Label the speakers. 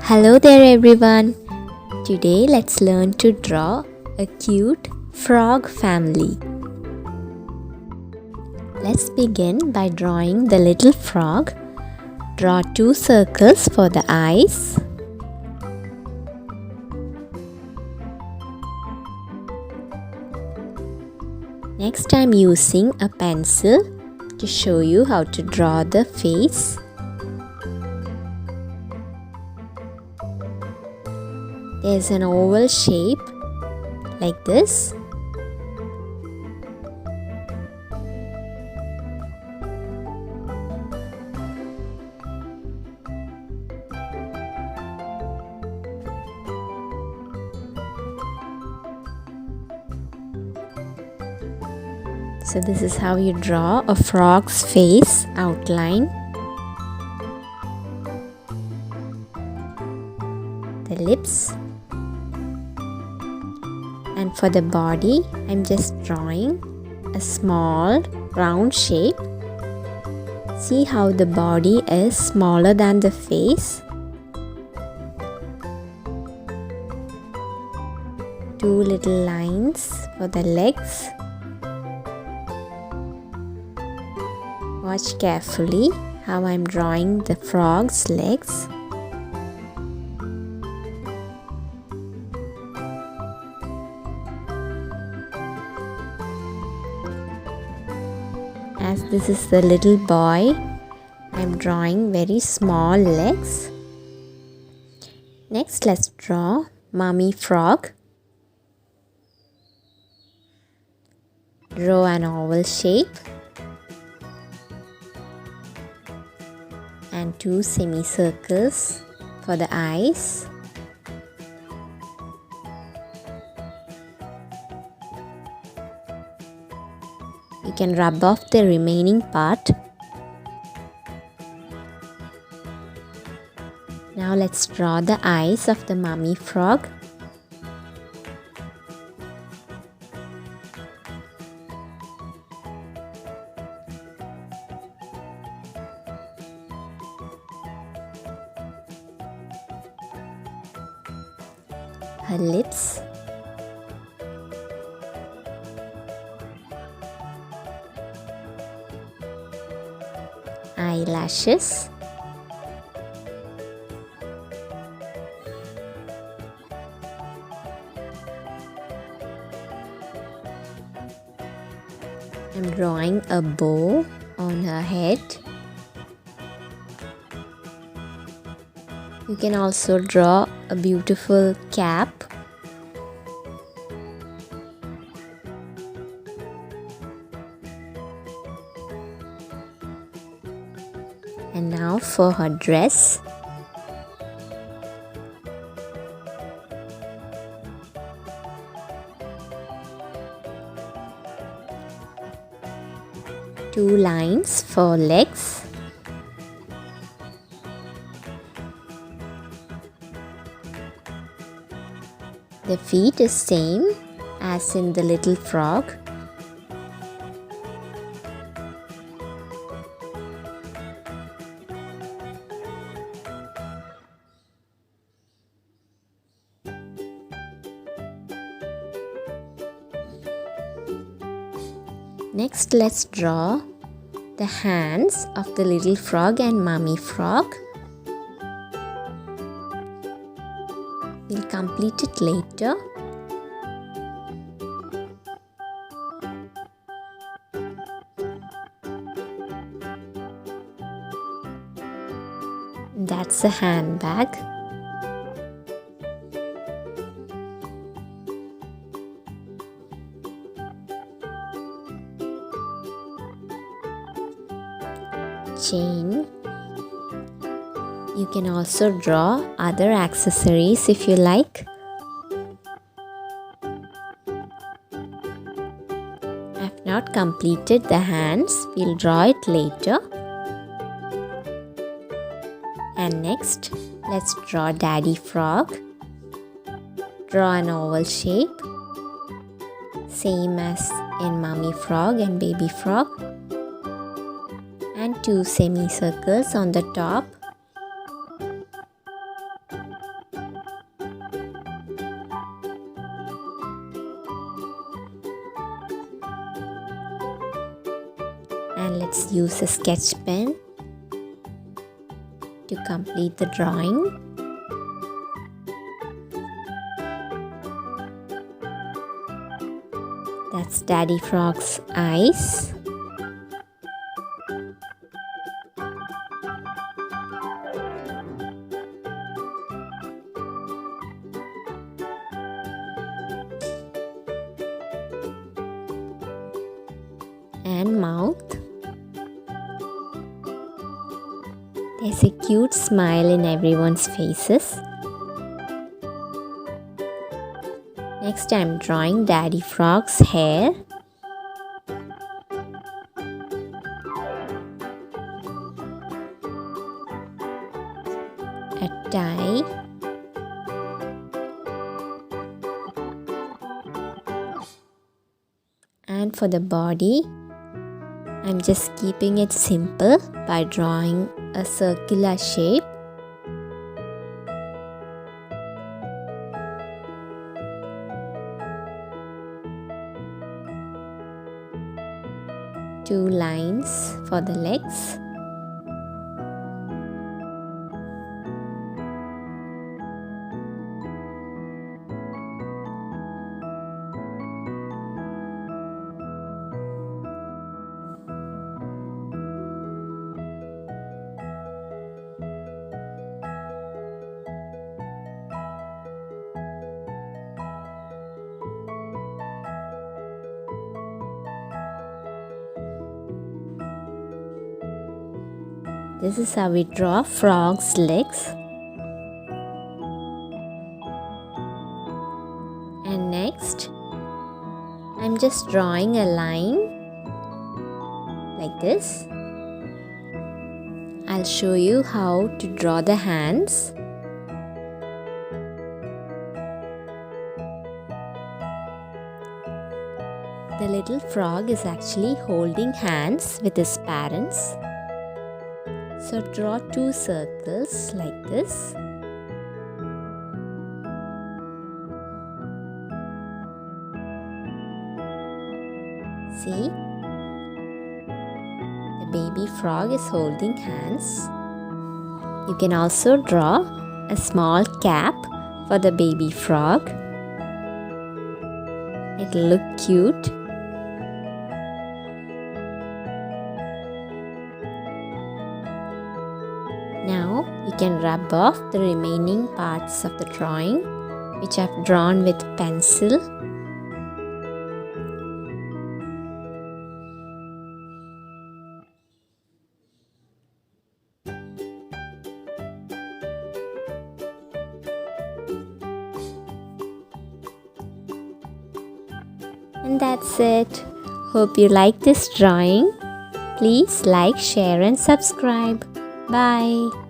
Speaker 1: Hello there everyone. Today let's learn to draw a cute frog family. Let's begin by drawing the little frog. Draw 2 circles for the eyes. Next I'm using a pencil to show you how to draw the face. There's an oval shape like this. So this is how you draw a frog's face outline. The lips. And for the body, I'm just drawing a small round shape. See how the body is smaller than the face. 2 little lines for the legs. Watch carefully how I'm drawing the frog's legs. As this is the little boy, I'm drawing very small legs. Next, let's draw Mummy Frog. Draw an oval shape and 2 semicircles for the eyes. You can rub off the remaining part. Now let's draw the eyes of the mummy frog. Her lips. Eyelashes. I'm drawing a bow on her head. You can also draw a beautiful cap. And now for her dress. Two lines for legs. The feet is same as in the little frog. Next, let's draw the hands of the little frog and mummy frog. We'll complete it later. That's a handbag. Chain. You can also draw other accessories if you like. I've not completed the hands, we'll draw it later. And next, let's draw Daddy Frog. Draw an oval shape, same as in Mummy Frog and Baby Frog. And 2 semicircles on the top. Let's use a sketch pen to complete the drawing. That's Daddy Frog's eyes. And mouth. There's a cute smile in everyone's faces. Next, I'm drawing Daddy Frog's hair. A tie. And for the body, I'm just keeping it simple by drawing a circular shape. Two lines for the legs. This is how we draw frog's legs. And next, I'm just drawing a line like this. I'll show you how to draw the hands. The little frog is actually holding hands with his parents. So draw two circles like this. See? The baby frog is holding hands. You can also draw a small cap for the baby frog. It'll look cute. Now you can rub off the remaining parts of the drawing, which I've drawn with pencil. And that's it. Hope you like this drawing. Please like, share and subscribe. Bye.